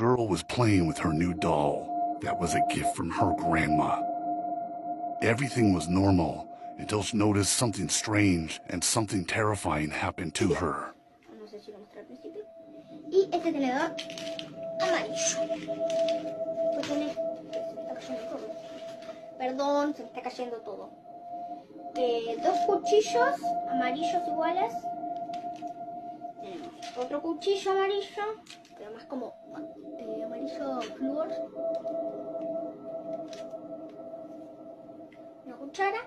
girl was playing with her new doll that was a gift from her grandma. Everything was normal until she noticed something strange and something terrifying happened to her. No sé si lo mostré al principio. Y este tenedor amarillo. Pues tiene... Se me está cayendo todo. Perdón, se me está cayendo todo. Dos cuchillos amarillos iguales. Tenemos otro cuchillo amarillo, pero más como amarillo flúor. Una cuchara.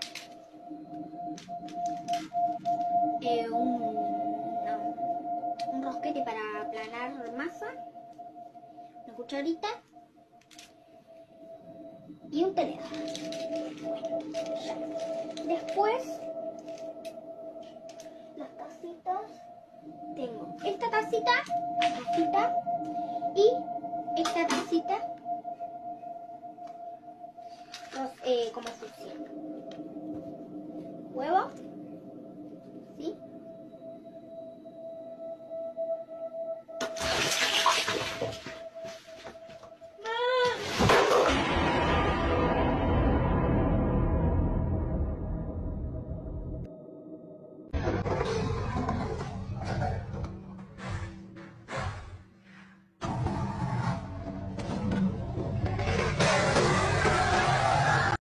Un rosquete para aplanar masa. Una cucharita. Y un tenedor. Ya. Después, las tacitas. Tengo esta tacita y esta tacita. Como sucia. Huevo. ¿Sí?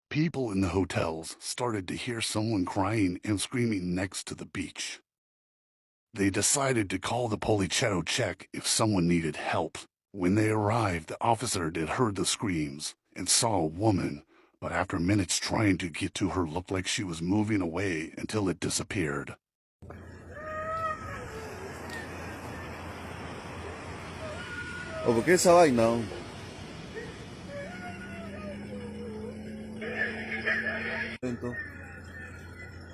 People in the hotels started to hear someone crying and screaming next to the beach. They decided to call the Polichetto check if someone needed help. When they arrived, the officer had heard the screams and saw a woman, but after minutes trying to get to her, looked like she was moving away until it disappeared. ¿por qué esa vaina?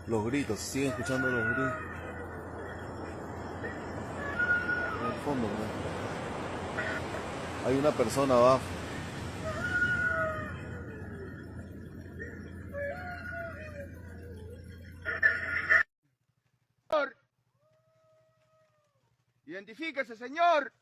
Los gritos, se siguen escuchando los gritos. En el fondo, ¿no? Hay una persona abajo. Identifíquese, señor.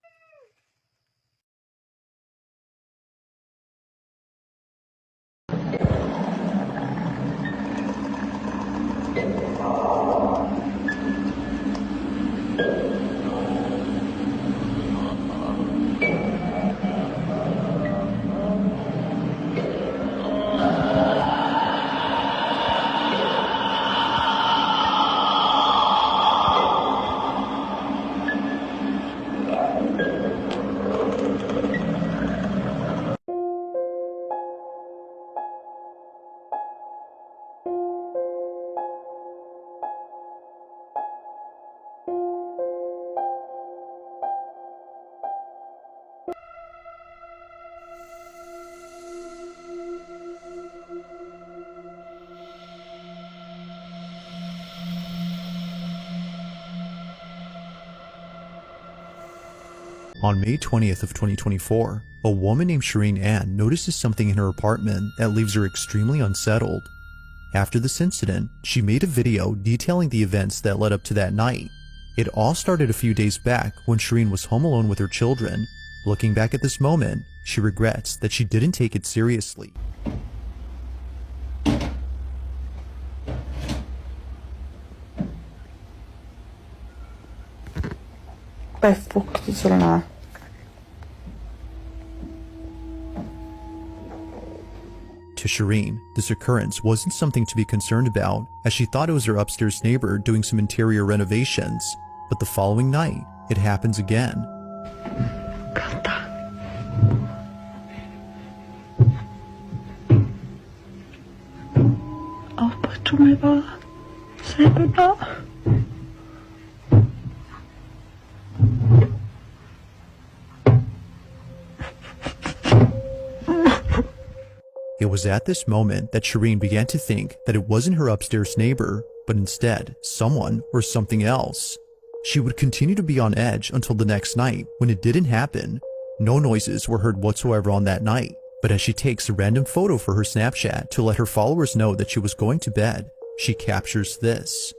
On May 20th of 2024, a woman named Shireen Ann notices something in her apartment that leaves her extremely unsettled. After this incident, she made a video detailing the events that led up to that night. It all started a few days back when Shireen was home alone with her children. Looking back at this moment, she regrets that she didn't take it seriously. Vad är fuktigt sådan här? To Shireen, this occurrence wasn't something to be concerned about, as she thought it was her upstairs neighbor doing some interior renovations. But the following night, it happens again. Katta. Avbryter mig bara. Säg det bra. It was at this moment that Shireen began to think that it wasn't her upstairs neighbor, but instead someone or something else. She would continue to be on edge until the next night when it didn't happen. No noises were heard whatsoever on that night, but as she takes a random photo for her Snapchat to let her followers know that she was going to bed, she captures this.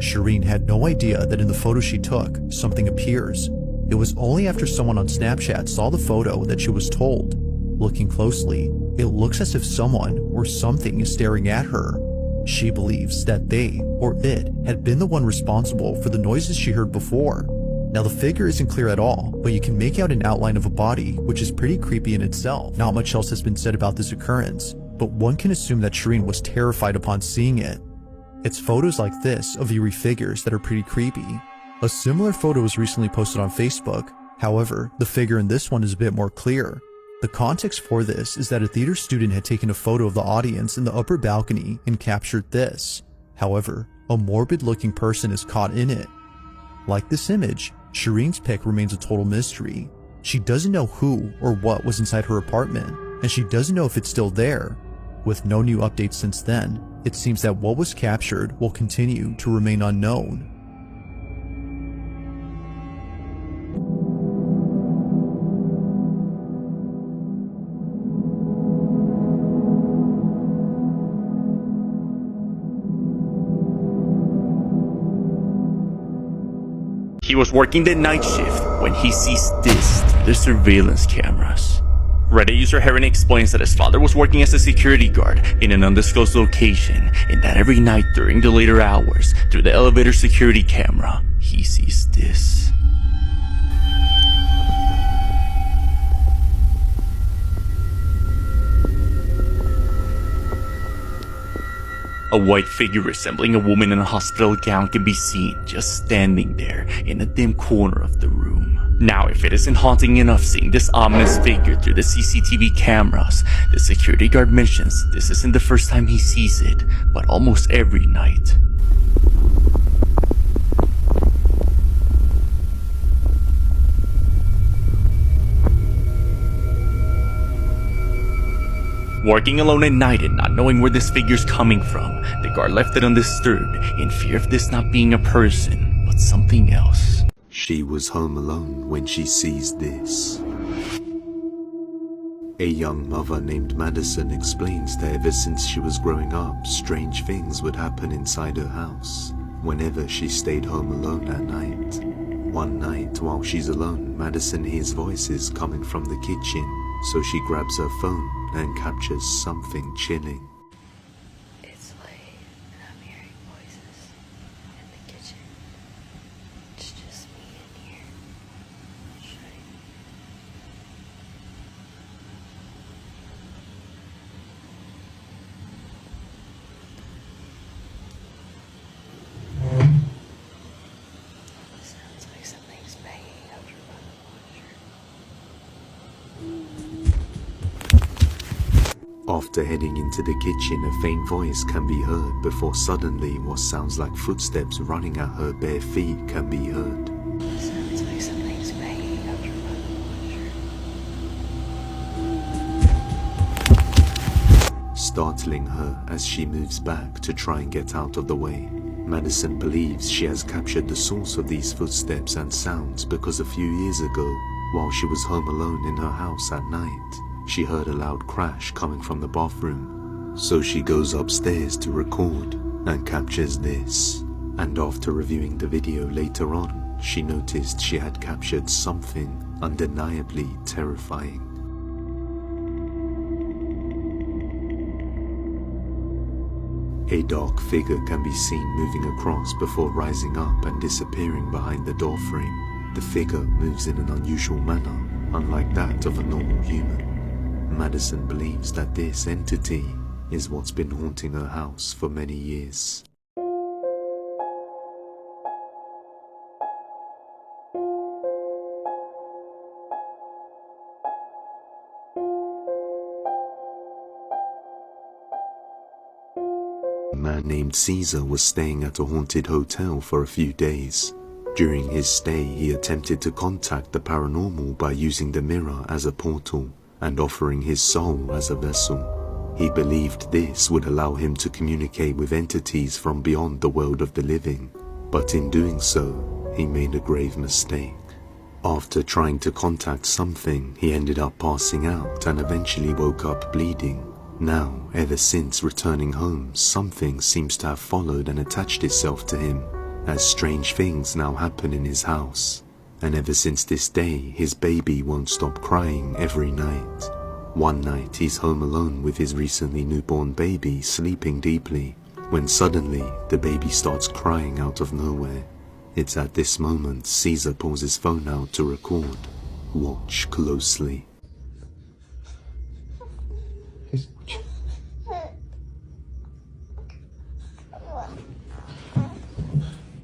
Shireen had no idea that in the photo she took, something appears. It was only after someone on Snapchat saw the photo that she was told. Looking closely, it looks as if someone or something is staring at her. She believes that they, or it, had been the one responsible for the noises she heard before. Now the figure isn't clear at all, but you can make out an outline of a body, which is pretty creepy in itself. Not much else has been said about this occurrence, but one can assume that Shireen was terrified upon seeing it. It's photos like this of eerie figures that are pretty creepy. A similar photo was recently posted on Facebook. However, the figure in this one is a bit more clear. The context for this is that a theater student had taken a photo of the audience in the upper balcony and captured this. However, a morbid-looking person is caught in it. Like this image, Shireen's pic remains a total mystery. She doesn't know who or what was inside her apartment, and she doesn't know if it's still there. With no new updates since then, it seems that what was captured will continue to remain unknown. He was working the night shift when he sees this through the surveillance cameras. Reddit user Heron explains that his father was working as a security guard in an undisclosed location, and that every night during the later hours, through the elevator security camera, he sees this. A white figure resembling a woman in a hospital gown can be seen just standing there in a dim corner of the room. Now, if it isn't haunting enough seeing this ominous figure through the CCTV cameras, the security guard mentions this isn't the first time he sees it, but almost every night. Working alone at night and not knowing where this figure's coming from, the guard left it undisturbed in fear of this not being a person, but something else. She was home alone when she sees this. A young mother named Madison explains that ever since she was growing up, strange things would happen inside her house whenever she stayed home alone at night. One night, while she's alone, Madison hears voices coming from the kitchen, so she grabs her phone and captures something chilling. It's late and I'm hearing voices in the kitchen. It's just me in here. Sounds like something's banging over by the washer. After heading into the kitchen, a faint voice can be heard before suddenly what sounds like footsteps running at her bare feet can be heard. Sounds like something's banging over by the washer. Startling her as she moves back to try and get out of the way. Madison believes she has captured the source of these footsteps and sounds because a few years ago, while she was home alone in her house at night, she heard a loud crash coming from the bathroom. So she goes upstairs to record and captures this. And after reviewing the video later on, she noticed she had captured something undeniably terrifying. A dark figure can be seen moving across before rising up and disappearing behind the door frame. The figure moves in an unusual manner, unlike that of a normal human. Madison believes that this entity is what's been haunting her house for many years. A man named Caesar was staying at a haunted hotel for a few days. During his stay, he attempted to contact the paranormal by using the mirror as a portal and offering his soul as a vessel. He believed this would allow him to communicate with entities from beyond the world of the living, but in doing so, he made a grave mistake. After trying to contact something, he ended up passing out and eventually woke up bleeding. Now, ever since returning home, something seems to have followed and attached itself to him. as strange things now happen in his house. And ever since this day, his baby won't stop crying every night. One night, he's home alone with his recently newborn baby sleeping deeply, when suddenly the baby starts crying out of nowhere. It's at this moment Caesar pulls his phone out to record. Watch closely. Escucha.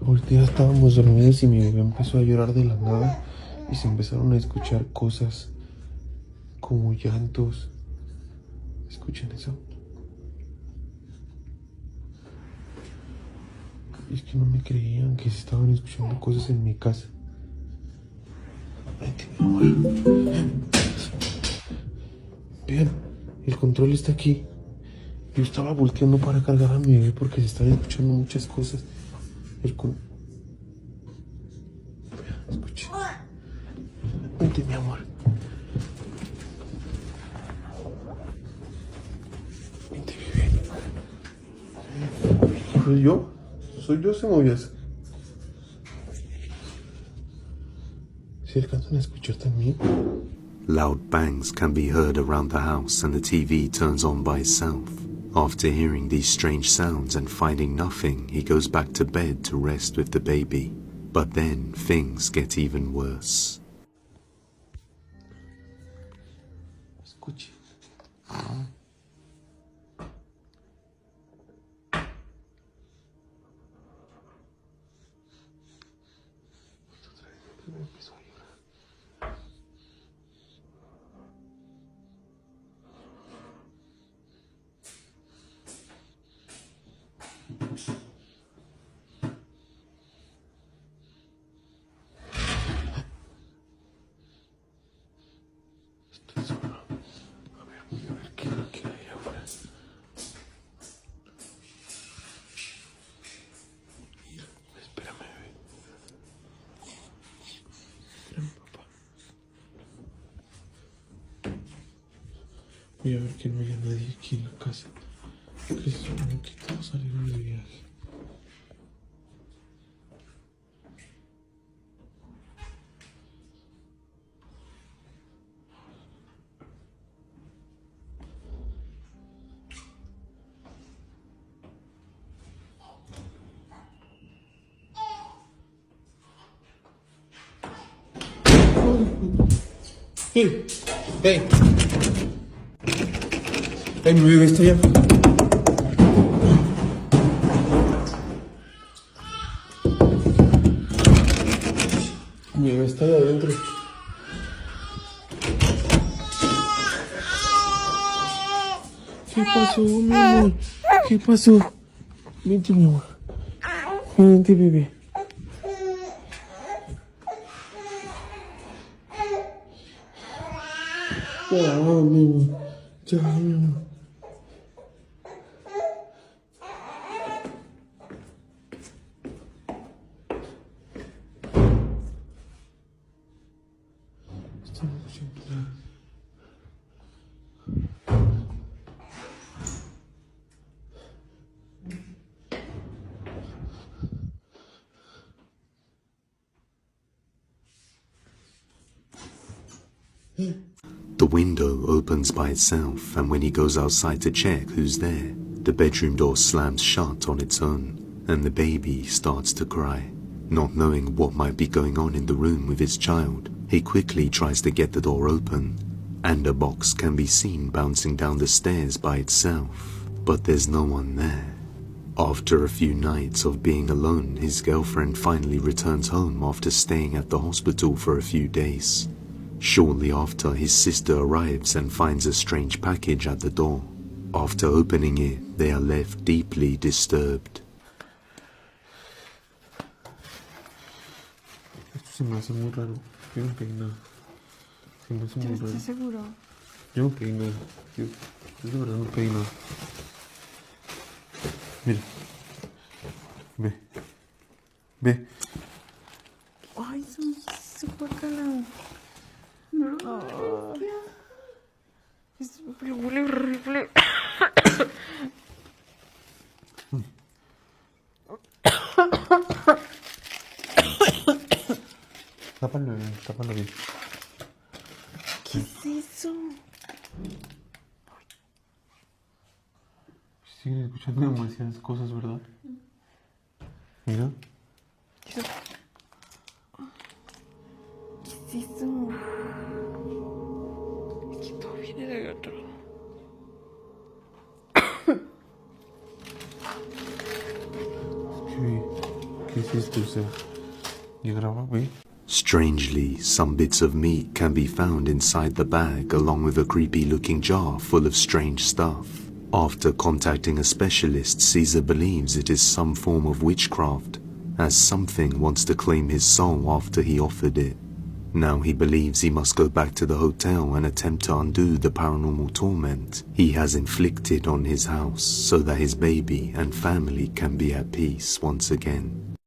Ahorita ya estábamos dormidos y mi bebé empezó a llorar de la nada y se empezaron a escuchar cosas como llantos. ¿Escuchan eso? Es que no me creían que se estaban escuchando cosas en mi casa. Vente, mi amor. Vean, el control está aquí. Yo estaba volteando para cargar a mi bebé porque se están escuchando muchas cosas. Vean, escuchen. Vente, mi amor. Vente, bebé. ¿Soy yo? ¿Soy yo, cebollas? ¿Se alcanzan a escuchar también? Loud bangs can be heard around the house and the TV turns on by itself. After hearing these strange sounds and finding nothing, he goes back to bed to rest with the baby. But then things get even worse. Escuche. Me empezó a llorar. Estoy solo. A ver, voy a ver qué es lo que hay ahora. Espérame, bebé. Espérame, papá. Voy a ver que no haya nadie aquí en la casa. Que se supone que todos salieron de viaje. ¡Hey! ¡Hey! ¡Hey, mi bebé está allá! Mi bebé está allá adentro. ¿Qué pasó, mi amor? ¿Qué pasó? Vente, mi amor. Vente, bebé. Ya, mi amor. Ya, mi amor. Estamos escuchando nada. The window opens by itself, and when he goes outside to check who's there, the bedroom door slams shut on its own, and the baby starts to cry. Not knowing what might be going on in the room with his child, he quickly tries to get the door open, and a box can be seen bouncing down the stairs by itself, but there's no one there. After a few nights of being alone, his girlfriend finally returns home after staying at the hospital for a few days. Shortly after, his sister arrives and finds a strange package at the door. After opening it, they are left deeply disturbed. Esto se me hace muy raro. Yo no pegué nada. Se me hace muy raro. ¿Estás seguro? Yo no pegué nada. Yo de verdad no pegué nada. Mira. Ve. Ve. Ay, se guácala. No. Es huele horrible. Tápalo bien. ¿Qué es eso? Siguen escuchando demasiadas cosas, ¿verdad? Mira. ¿Qué es eso? Es que todo viene del otro lado. ¿Qué es esto? O sea, ¿ya graba, güey? Strangely, some bits of meat can be found inside the bag along with a creepy-looking jar full of strange stuff. After contacting a specialist, Caesar believes it is some form of witchcraft, as something wants to claim his soul after he offered it. Now he believes he must go back to the hotel and attempt to undo the paranormal torment he has inflicted on his house so that his baby and family can be at peace once again.